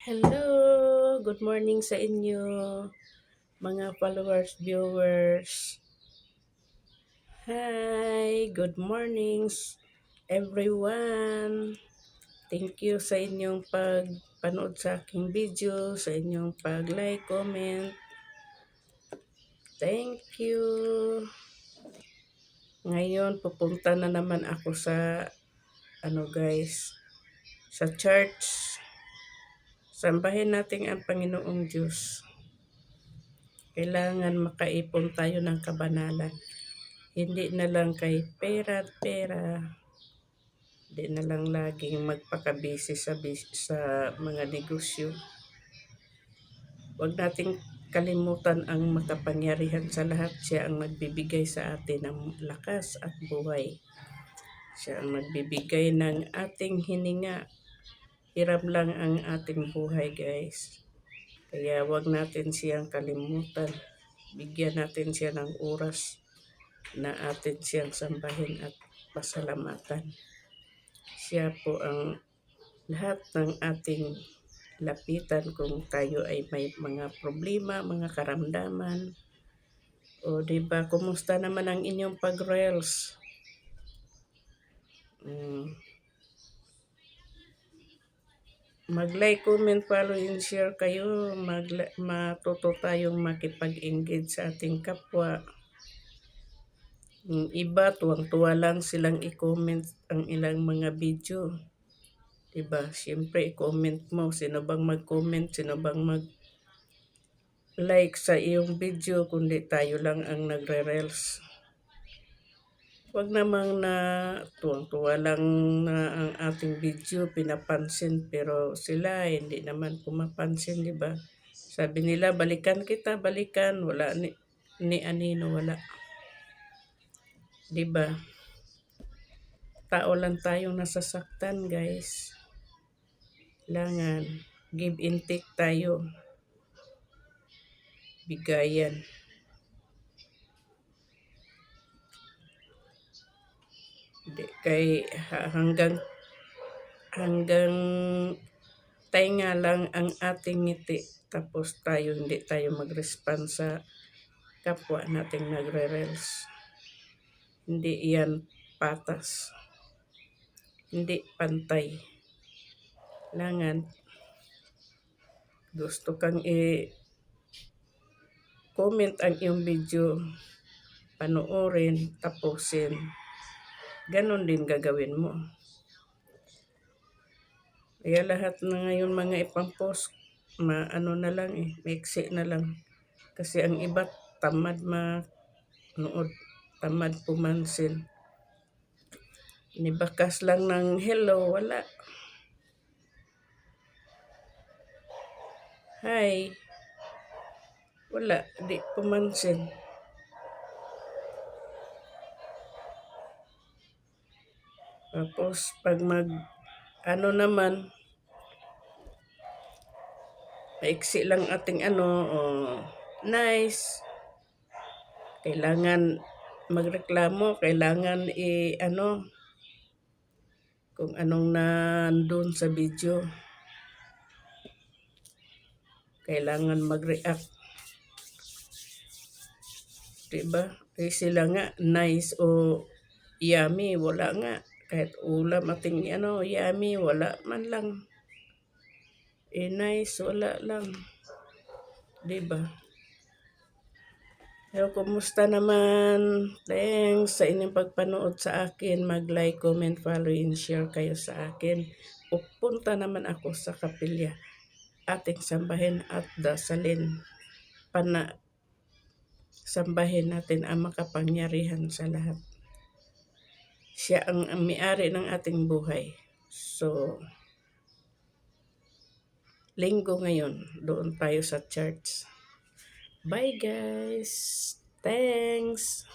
Hello! Good morning sa inyo, mga followers, viewers. Hi! Good mornings, everyone. Thank you sa inyong pagpanood sa aking video, sa inyong pag-like, comment. Thank you. Ngayon, pupunta na naman ako sa, sa church. Sambahin natin ang Panginoong Diyos. Kailangan makaipon tayo ng kabanalan. Hindi na lang kay pera-pera. Hindi na lang laging magpakabisi sa mga negosyo. Huwag nating kalimutan ang makapangyarihan sa lahat. Siya ang nagbibigay sa atin ng lakas at buhay. Siya ang nagbibigay ng ating hininga. Hiram lang ang ating buhay, guys. Kaya huwag natin siyang kalimutan. Bigyan natin siya ng oras na atin siyang sambahin at pasalamatan. Siya po ang lahat ng ating lapitan kung tayo ay may mga problema, mga karamdaman. O diba, kumusta naman ang inyong pag-reels? Mag-like, comment, follow, and share kayo. Matuto tayong makipag-engage sa ating kapwa. Yung iba, tuwang-tuwa lang silang i-comment ang ilang mga video. Diba? Siyempre, i-comment mo. Sino bang mag-comment? Sino bang mag-like sa iyong video? Kundi tayo lang ang nagre-reels. Huwag namang na tuwang-tuwa lang na ang ating video pinapansin. Pero sila hindi naman pumapansin, diba? Sabi nila, balikan kita, balikan. Wala ni anino, wala. Diba? Tao lang tayong nasasaktan, guys. Kailangan give and take tayo. Bigayan. Hanggang tainga lang ang ating ngiti. Tapos hindi tayo mag-respond sa kapwa nating nagre-reels. Hindi yan patas. Hindi pantay. Kailangan gusto kang i-comment ang iyong video, panoorin, tapusin. Ganon din gagawin mo. Kaya lahat na ngayon mga ipang-post, maano na lang maiksi na lang. Kasi ang iba tamad manood, tamad pumansin. Nibakas lang ng hello, wala. Hi. Wala, di pumansin. Tapos pag naman, maiksi lang ating nice. Kailangan magreklamo, kailangan kung anong nandun sa video. Kailangan mag-react. Diba? Sila nga, nice o yummy, wala nga. Kahit ulam ating yummy, wala man lang. Nice, wala lang. Diba? Pero kumusta naman? Thanks sa inyong pagpanood sa akin. Mag-like, comment, follow, and share kayo sa akin. Pupunta naman ako sa kapilya. Ating sambahin at dasalin. Sambahin natin ang makapangyarihan sa lahat. Siya ang may-ari ng ating buhay. So, linggo ngayon, doon tayo sa church. Bye guys! Thanks!